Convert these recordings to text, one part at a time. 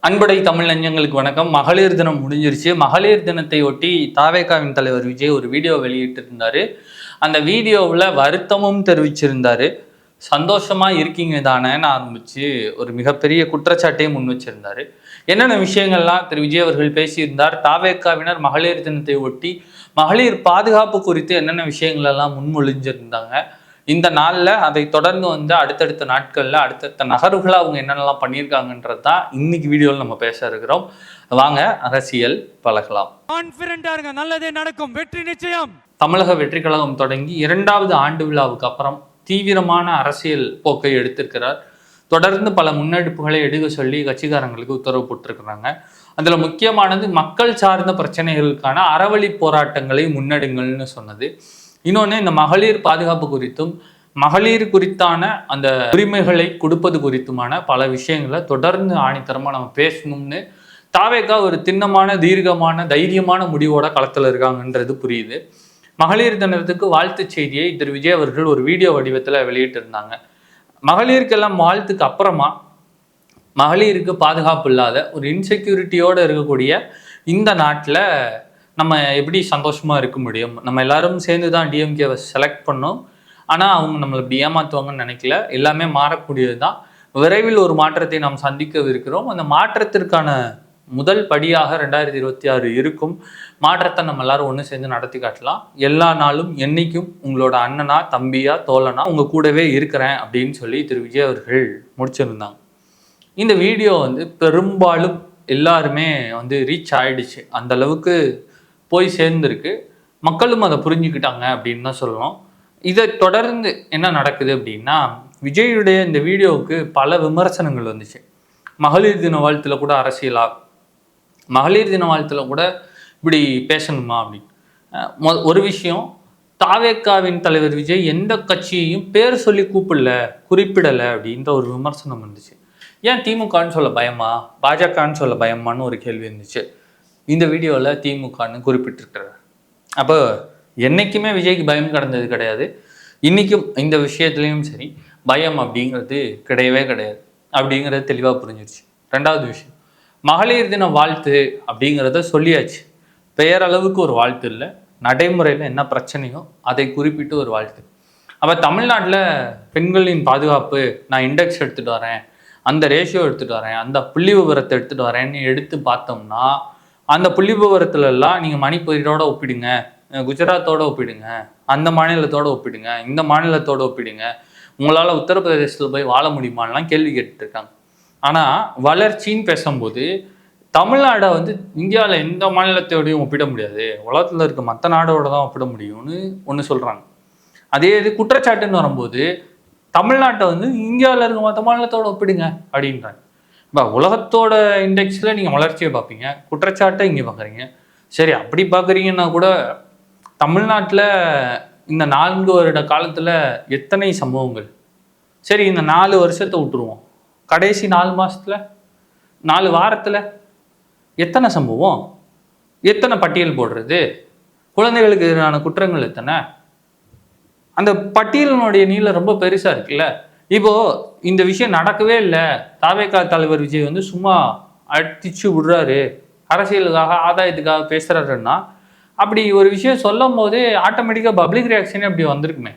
அன்படை தமிழ் நெஞ்சங்களுக்கு வணக்கம். மகளிர் தினம் முடிஞ்சிருச்சு. மகளிர் தினத்தை ஒட்டி தாவேகாவின் தலைவர் விஜய் ஒரு வீடியோ வெளியிட்டு இருந்தாரு. அந்த வீடியோவில் வருத்தமும் தெரிவிச்சிருந்தாரு. சந்தோஷமா இருக்கீங்க தானேன்னு ஆரம்பிச்சு ஒரு மிகப்பெரிய குற்றச்சாட்டையும் முன் வச்சிருந்தாரு. என்னென்ன விஷயங்கள்லாம் திரு விஜய் அவர்கள் பேசியிருந்தார், தாவேகாவினர் மகளிர் தினத்தை ஒட்டி மகளிர் பாதுகாப்பு குறித்து என்னென்ன விஷயங்கள் எல்லாம் முன்மொழிஞ்சிருந்தாங்க, இந்த நாளில் அதை தொடர்ந்து அடுத்தடுத்த நாட்களில் அடுத்தடுத்த நகர்வுகளை அவங்க என்னென்னலாம் பண்ணியிருக்காங்கன்றது தான் இன்னைக்கு வீடியோவில் நம்ம பேச இருக்கிறோம். வாங்க அரசியல் பழகலாம். நல்லதே நடக்கும், வெற்றி நிச்சயம். தமிழக வெற்றி கழகம் தொடங்கி 2வது ஆண்டு விழாவுக்கு அப்புறம் தீவிரமான அரசியல் போக்கை எடுத்திருக்கிறார். தொடர்ந்து பல முன்னெடுப்புகளை எடுக்க சொல்லி கட்சிக்காரங்களுக்கு உத்தரவு போட்டிருக்கிறாங்க. அதில் முக்கியமானது மக்கள் சார்ந்த பிரச்சனைகளுக்கான அறவழி போராட்டங்களை முன்னெடுங்கள்னு சொன்னது. இன்னொன்று, இந்த மகளிர் பாதுகாப்பு குறித்தும் மகளிர் குறித்தான அந்த உரிமைகளை கொடுப்பது குறித்துமான பல விஷயங்களை தொடர்ந்து ஆணித்தரமாக நம்ம பேசணும்னு தாவேகா ஒரு திண்ணமான தீர்க்கமான தைரியமான முடிவோட களத்தில் இருக்காங்கன்றது புரியுது. மகளிர் தினத்துக்கு வாழ்த்து செய்தியை திரு விஜய் அவர்கள் ஒரு வீடியோ வடிவத்தில் வெளியிட்டு இருந்தாங்க. மகளிருக்கெல்லாம் வாழ்த்துக்கு அப்புறமா மகளிருக்கு பாதுகாப்பு இல்லாத ஒரு இன்செக்யூரிட்டியோடு இருக்கக்கூடிய இந்த நாட்டில் நம்ம எப்படி சந்தோஷமாக இருக்க முடியும்? நம்ம எல்லாரும் சேர்ந்து தான் டிஎம்கேவை செலக்ட் பண்ணோம். ஆனால் அவங்க நம்மளை இப்படி ஏமாற்றுவாங்கன்னு நினைக்கல. எல்லாமே மாறக்கூடியது தான். விரைவில் ஒரு மாற்றத்தை நாம் சந்திக்கவிருக்கிறோம். அந்த மாற்றத்திற்கான முதல் படியாக 2026 இருக்கும். மாற்றத்தை நம்ம எல்லாரும் ஒன்று சேர்ந்து நடத்தி காட்டலாம். எல்லா நாளும் என்னைக்கும் உங்களோட அண்ணனா, தம்பியா, தோழனா உங்கள் கூடவே இருக்கிறேன் அப்படின்னு சொல்லி திரு விஜய் அவர்கள் முடிச்சிருந்தாங்க. இந்த வீடியோ பெரும்பாலும் எல்லாருமே ரீச் ஆயிடுச்சு. அந்த அளவுக்கு போய் சேர்ந்துருக்கு. மக்களும் அதை புரிஞ்சுக்கிட்டாங்க அப்படின்னு தான் சொல்லணும். இதை தொடர்ந்து என்ன நடக்குது அப்படின்னா, விஜயுடைய இந்த வீடியோவுக்கு பல விமர்சனங்கள் வந்துச்சு. மகளிர் தின வாழ்த்துல கூட அரசியலா, மகளிர் தின வாழ்த்துல கூட இப்படி பேசணுமா அப்படின்னு. ஒரு விஷயம், தாவேகாவின் தலைவர் விஜய் எந்த கட்சியையும் பேர் சொல்லி குறிப்பிடலை அப்படின்ற ஒரு விமர்சனம் வந்துச்சு. ஏன் திமுகன்னு சொல்ல பயமா, பாஜகன்னு சொல்ல பயமான்னு ஒரு கேள்வி இருந்துச்சு. இந்த வீடியோவில் திமுகன்னு குறிப்பிட்டிருக்கிறார். அப்போ என்றைக்குமே விஜய்க்கு பயம் கடந்தது கிடையாது. இன்றைக்கும் இந்த விஷயத்துலையும் சரி, பயம் அப்படிங்கிறது கிடையவே கிடையாது அப்படிங்கிறது தெளிவாக புரிஞ்சிருச்சு. 2வது விஷயம், மகளிர் தின வாழ்த்து அப்படிங்கிறத சொல்லியாச்சு. பெயரளவுக்கு ஒரு வாழ்த்து இல்லை, நடைமுறையில் என்ன பிரச்சனையோ அதை குறிப்பிட்டு ஒரு வாழ்த்து. அப்போ தமிழ்நாட்டில் பெண்களின் பாதுகாப்பு நான் இண்டெக்ஸ் எடுத்துகிட்டு வரேன், அந்த ரேஷியோ எடுத்துகிட்டு வரேன், அந்த புள்ளி விவரத்தை எடுத்துகிட்டு வரேன்னு எடுத்து பார்த்தோம்னா, அந்த புள்ளி விவரத்துலலாம் நீங்கள் மணிப்பூரோட ஒப்பிடுங்க, குஜராத்தோட ஒப்பிடுங்க, அந்த மாநிலத்தோடு ஒப்பிடுங்க, இந்த மாநிலத்தோடு ஒப்பிடுங்க, உங்களால் உத்தரப்பிரதேசத்தில் போய் வாழ முடியுமான்லாம் கேள்வி கேட்டுருக்காங்க. ஆனால் வளர்ச்சின்னு பேசும்போது தமிழ்நாடை இந்தியாவில் எந்த மாநிலத்தோடையும் ஒப்பிட முடியாது, உலகத்தில் இருக்க மற்ற நாடோட தான் ஒப்பிட முடியும்னு ஒன்று சொல்கிறாங்க. அதே இது குற்றச்சாட்டுன்னு வரும்போது தமிழ்நாட்டை இந்தியாவில் இருக்க மற்ற மாநிலத்தோடு ஒப்பிடுங்க அப்படின்றாங்க. இப்போ உலகத்தோட இண்டெக்ஸில் நீங்கள் வளர்ச்சியை பார்ப்பீங்க, குற்றச்சாட்டை இங்கே பார்க்குறீங்க. சரி, அப்படி பார்க்குறீங்கன்னா கூட தமிழ்நாட்டில் இந்த 4 வருட காலத்தில் எத்தனை சம்பவங்கள்? சரி, இந்த 4 வருஷத்தை விட்டுருவோம், கடைசி 4 மாதத்தில் 4 வாரத்தில் எத்தனை சம்பவம், எத்தனை பட்டியல் போடுறது? குழந்தைகளுக்கு எதிரான குற்றங்கள் எத்தனை? அந்த பட்டியலினுடைய நீளம் ரொம்ப பெருசாக இருக்குல்ல. இப்போது இந்த விஷயம் நடக்கவே இல்லை, தாவேகா தலைவர் விஜய் சும்மா அடிச்சு விடுறாரு, அரசியலுக்காக ஆதாயத்துக்காக பேசுகிறாருன்னா, அப்படி ஒரு விஷயம் சொல்லும் போதே ஆட்டோமேட்டிக்காக பப்ளிக் ரியாக்ஷனே அப்படி வந்திருக்குமே.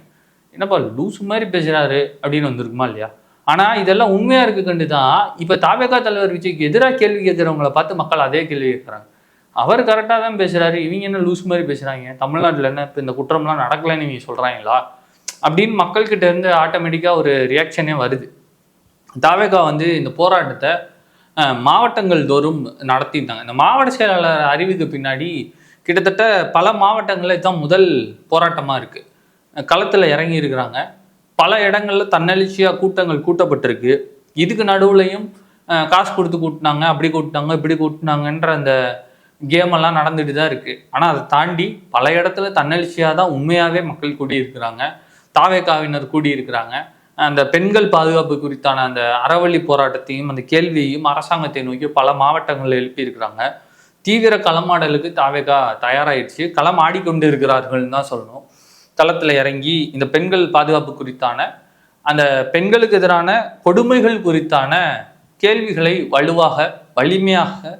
என்னப்பா லூஸ் மாதிரி பேசுகிறாரு அப்படின்னு வந்திருக்குமா இல்லையா? ஆனால் இதெல்லாம் உண்மையாக இருக்க கண்டு தான் இப்போ தாவேகா தலைவர் விஜய்க்கு எதிராக கேள்வி கேட்குறவங்களை பார்த்து மக்கள் அதே கேள்வி கேட்குறாங்க. அவர் கரெக்டாக தான் பேசுகிறாரு, இவங்க என்ன லூஸ் மாதிரி பேசுகிறாங்க, தமிழ்நாட்டில் என்ன இப்போ இந்த குற்றம்லாம் நடக்கலைன்னு நீங்கள் சொல்கிறாங்களா அப்படின்னு மக்கள்கிட்ட இருந்து ஆட்டோமேட்டிக்காக ஒரு ரியாக்ஷனே வருது. தாவேகா இந்த போராட்டத்தை மாவட்டங்கள் தோறும் நடத்திட்டாங்க. இந்த மாவட்ட செயலாளர் அறிவுக்கு பின்னாடி கிட்டத்தட்ட பல மாவட்டங்களில் தான் முதல் போராட்டமாக இருக்குது. களத்தில் இறங்கி இருக்கிறாங்க. பல இடங்களில் தன்னெழுச்சியாக கூட்டங்கள் கூட்டப்பட்டிருக்கு. இதுக்கு நடுவுலையும் காசு கொடுத்து கூட்டினாங்க, அப்படி கூட்டினாங்க, இப்படி கூட்டினாங்கன்ற அந்த கேமெல்லாம் நடந்துட்டு தான் இருக்குது. ஆனால் அதை தாண்டி பல இடத்துல தன்னெழுச்சியாக தான் உண்மையாகவே மக்கள் கூடியிருக்கிறாங்க, தாவேகாவினர் கூடியிருக்கிறாங்க. அந்த பெண்கள் பாதுகாப்பு குறித்தான அந்த அறவழி போராட்டத்தையும் அந்த கேள்வியையும் அரசாங்கத்தை நோக்கி பல மாவட்டங்களில் எழுப்பியிருக்கிறாங்க. தீவிர களமாடலுக்கு தாவேகா தயாராகிடுச்சு, களம் ஆடிக்கொண்டு இருக்கிறார்கள்னு தான் சொல்லணும். களத்தில் இறங்கி இந்த பெண்கள் பாதுகாப்பு குறித்தான அந்த பெண்களுக்கு எதிரான கொடுமைகள் குறித்தான கேள்விகளை வலுவாக வலிமையாக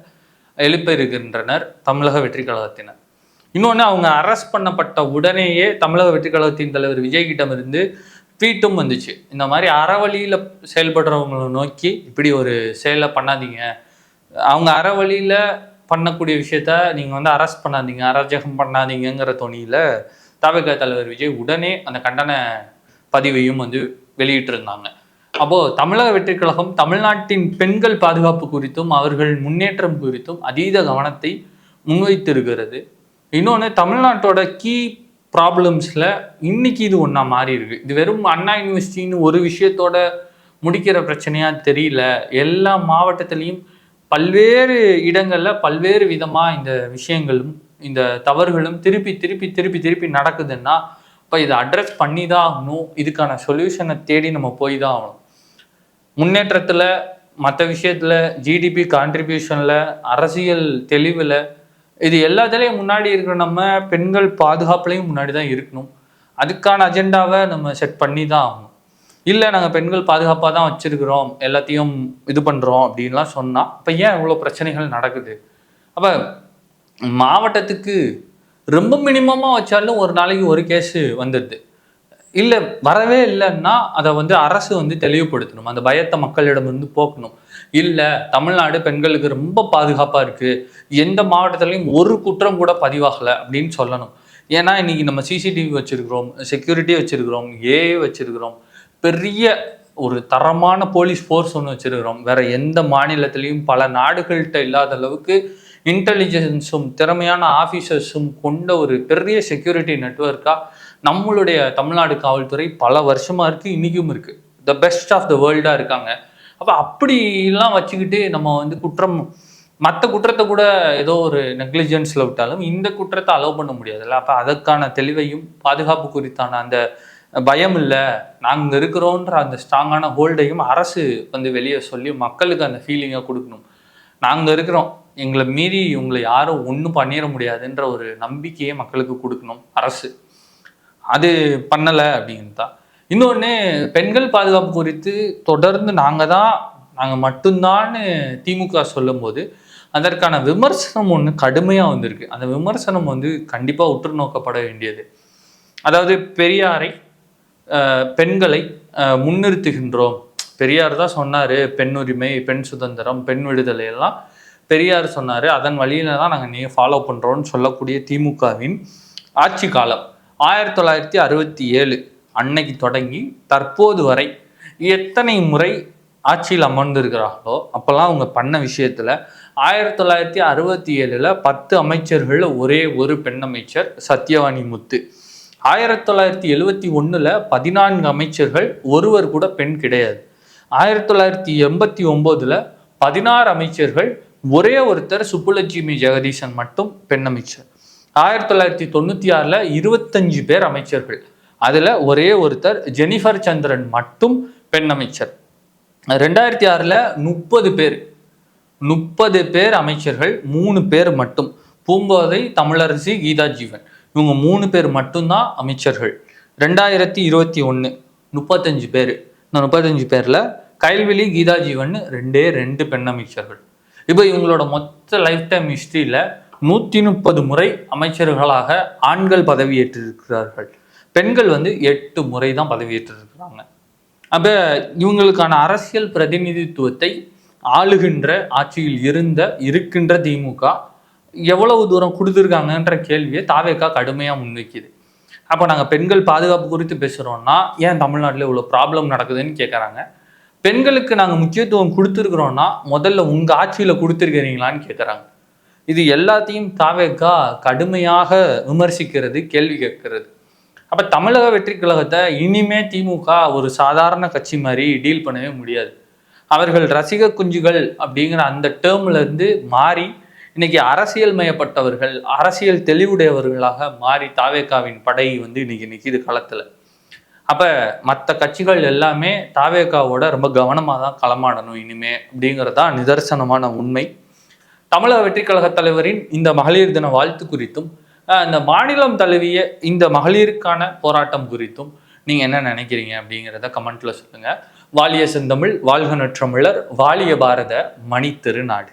எழுப்ப இருக்கின்றனர் தமிழக வெற்றி கழகத்தினர். இன்னொன்று, அவங்க அரெஸ்ட் பண்ணப்பட்ட உடனேயே தமிழக வெற்றி கழகத்தின் தலைவர் விஜய்கிட்டமிருந்து ட்வீட்டும் வந்துச்சு. இந்த மாதிரி அறவழியில் செயல்படுறவங்களை நோக்கி இப்படி ஒரு செயலை பண்ணாதீங்க, அவங்க அறவழியில் பண்ணக்கூடிய விஷயத்த நீங்கள் அரெஸ்ட் பண்ணாதீங்க, அராஜகம் பண்ணாதீங்கிற தொனியில் தவிக தலைவர் விஜய் உடனே அந்த கண்டன பதிவையும் வெளியிட்டிருந்தாங்க. அப்போது தமிழக வெற்றி கழகம் தமிழ்நாட்டின் பெண்கள் பாதுகாப்பு குறித்தும் அவர்கள் முன்னேற்றம் குறித்தும் அதீத கவனத்தை முன்வைத்திருக்கிறது. இன்னொன்று, தமிழ்நாட்டோட கீ ப்ராப்ளம்ஸில் இன்னைக்கு இது ஒன்றா மாறி இருக்கு. இது வெறும் அண்ணா யூனிவர்சிட்டின்னு ஒரு விஷயத்தோட முடிக்கிற பிரச்சனையாக தெரியல. எல்லா மாவட்டத்திலையும் பல்வேறு இடங்களில் பல்வேறு விதமாக இந்த விஷயங்களும் இந்த தவறுகளும் திருப்பி திருப்பி திருப்பி திருப்பி நடக்குதுன்னா இப்போ இதை அட்ரஸ் பண்ணி தான் ஆகணும். இதுக்கான சொல்யூஷனை தேடி நம்ம போய் தான் ஆகணும். முன்னேற்றத்தில், மற்ற விஷயத்தில், ஜிடிபி கான்ட்ரிபியூஷனில், அரசியல் தெளிவில், இது எல்லாத்துலேயும் முன்னாடி இருக்கிற நம்ம பெண்கள் பாதுகாப்புலையும் முன்னாடி தான் இருக்கணும். அதுக்கான அஜெண்டாவை நம்ம செட் பண்ணி தான் ஆகணும். இல்லை நாங்கள் பெண்கள் பாதுகாப்பாக தான் வச்சுருக்கிறோம், எல்லாத்தையும் இது பண்ணுறோம் அப்படின்லாம் சொன்னால் இப்போ ஏன் இவ்வளோ பிரச்சனைகள் நடக்குது? அப்போ மாவட்டத்துக்கு ரொம்ப மினிமமாக வச்சாலும் ஒரு நாளைக்கு ஒரு கேஸு வந்துடுது. இல்லை வரவே இல்லைன்னா அதை அரசு தெளிவுபடுத்தணும், அந்த பயத்தை மக்களிடமிருந்து போக்கணும். இல்லை தமிழ்நாடு பெண்களுக்கு ரொம்ப பாதுகாப்பாக இருக்குது, எந்த மாவட்டத்துலையும் ஒரு குற்றம் கூட பதிவாகலை அப்படின்னு சொல்லணும். ஏன்னா இன்னைக்கு நம்ம சிசிடிவி வச்சுருக்கிறோம், செக்யூரிட்டி வச்சுருக்கிறோம், ஏஏ வச்சுருக்கிறோம், பெரிய ஒரு தரமான போலீஸ் ஃபோர்ஸ் ஒன்று வச்சுருக்கிறோம். வேற எந்த மாநிலத்திலையும் பல நாடுகள்கிட்ட இல்லாத அளவுக்கு இன்டெலிஜென்ஸும் திறமையான ஆஃபீஸர்ஸும் கொண்ட ஒரு பெரிய செக்யூரிட்டி நெட்வொர்க்காக நம்மளுடைய தமிழ்நாடு காவல்துறை பல வருஷமாக இருக்குது, இன்றைக்கும் இருக்குது. த பெஸ்ட் ஆஃப் த வேர்ல்டாக இருக்காங்க. அப்போ அப்படிலாம் வச்சுக்கிட்டு நம்ம குற்றம், மற்ற குற்றத்தை கூட ஏதோ ஒரு நெக்லிஜென்ஸில் விட்டாலும் இந்த குற்றத்தை அலோவ் பண்ண முடியாதுல்ல. அப்போ அதற்கான தெளிவையும் பாதுகாப்பு குறித்தான அந்த பயம் இல்லை, நாங்கள் இருக்கிறோன்ற அந்த ஸ்ட்ராங்கான ஹோல்டையும் அரசு வெளியே சொல்லி மக்களுக்கு அந்த ஃபீலிங்கை கொடுக்கணும். நாங்கள் இருக்கிறோம், எங்களை மீறி உங்களை யாரும் ஒன்றும் பண்ணிட முடியாதுன்ற ஒரு நம்பிக்கையை மக்களுக்கு கொடுக்கணும் அரசு. அது பண்ணலை அப்படின்னு தான். இன்னொன்று, பெண்கள் பாதுகாப்பு குறித்து தொடர்ந்து நாங்கள் மட்டும்தான்னு திமுக சொல்லும்போது அதற்கான விமர்சனம் ஒன்று கடுமையாக வந்திருக்கு. அந்த விமர்சனம் கண்டிப்பாக உற்று நோக்கப்பட வேண்டியது. அதாவது பெரியாரை, பெண்களை முன்னிறுத்துகின்றோம், பெரியார் தான் சொன்னார் பெண் உரிமை, பெண் சுதந்திரம், பெண் விடுதலை எல்லாம் பெரியார் சொன்னார், அதன் வழியில தான் நாங்கள் ஃபாலோ பண்ணுறோன்னு சொல்லக்கூடிய திமுகவின் ஆட்சி காலம் 1967 அன்னைக்கு தொடங்கி தற்போது வரை எத்தனை முறை ஆட்சியில் அமர்ந்திருக்கிறார்களோ அப்போல்லாம் அவங்க பண்ண விஷயத்தில் 1967 10 அமைச்சர்கள் ஒரே ஒரு பெண் அமைச்சர் சத்யவாணி முத்து. 1971 14 அமைச்சர்கள், ஒருவர் கூட பெண் கிடையாது. 1989 16 அமைச்சர்கள், ஒரே ஒருத்தர் சுப்புலட்சுமி ஜெகதீசன் மட்டும் பெண் அமைச்சர். 1996 25 பேர் அமைச்சர்கள், அதில் ஒரே ஒருத்தர் ஜெனிஃபர் சந்திரன் மட்டும் பெண் அமைச்சர். 2006 30 பேர் அமைச்சர்கள், 3 பேர் மட்டும் பூங்கோதை, தமிழரசி, கீதா ஜீவன், இவங்க 3 பேர் மட்டும்தான் அமைச்சர்கள். 2021 35 பேர். இந்த 35 பேரில் கைல்வெளி, கீதா ஜீவன் 2 பெண் அமைச்சர்கள். இப்போ இவங்களோட மொத்த லைஃப் டைம் ஹிஸ்ட்ரியில் 130 முறை அமைச்சர்களாக ஆண்கள் பதவியேற்றிருக்கிறார்கள். பெண்கள் 8 முறை தான் பதவியேற்றிருக்கிறாங்க. அப்போ இவங்களுக்கான அரசியல் பிரதிநிதித்துவத்தை ஆளுகின்ற ஆட்சியில் இருக்கின்ற திமுக எவ்வளவு தூரம் கொடுத்துருக்காங்கன்ற கேள்வியை தாவேகா கடுமையாக முன்வைக்குது. அப்போ நாங்கள் பெண்கள் பாதுகாப்பு குறித்து பேசுகிறோன்னா ஏன் தமிழ்நாட்டில் இவ்வளோ ப்ராப்ளம் நடக்குதுன்னு கேட்குறாங்க. பெண்களுக்கு நாங்கள் முக்கியத்துவம் கொடுத்துருக்குறோன்னா முதல்ல உங்கள் ஆட்சியில் கொடுத்துருக்கிறீங்களான்னு கேட்குறாங்க. இது எல்லாத்தையும் தாவேகா கடுமையாக விமர்சிக்கிறது, கேள்வி கேட்கிறது. அப்போ தமிழக வெற்றி கழகத்தை இனிமே திமுக ஒரு சாதாரண கட்சி மாதிரி டீல் பண்ணவே முடியாது. அவர்கள் ரசிக குஞ்சுகள் அப்படிங்கிற அந்த டேர்ம்லேருந்து மாறி இன்னைக்கு அரசியல் மயப்பட்டவர்கள், அரசியல் தெளிவுடையவர்களாக மாறி தாவேகாவின் படை இன்னைக்கு நிற்கிது களத்தில். அப்போ மற்ற கட்சிகள் எல்லாமே தாவேகாவோட ரொம்ப கவனமாக தான் களமாடணும் இனிமே அப்படிங்கிறதான் நிதர்சனமான உண்மை. தமிழக வெற்றி கழக தலைவரின் இந்த மகளிர் தின வாழ்த்து குறித்தும் இந்த மாநிலம் தழுவிய இந்த மகளிருக்கான போராட்டம் குறித்தும் நீங்கள் என்ன நினைக்கிறீங்க அப்படிங்கிறத கமெண்ட்ல சொல்லுங்கள். வாழிய செந்தமிழ், வாழ்க நற்றமிழர், வாழிய பாரத மணி திருநாடு.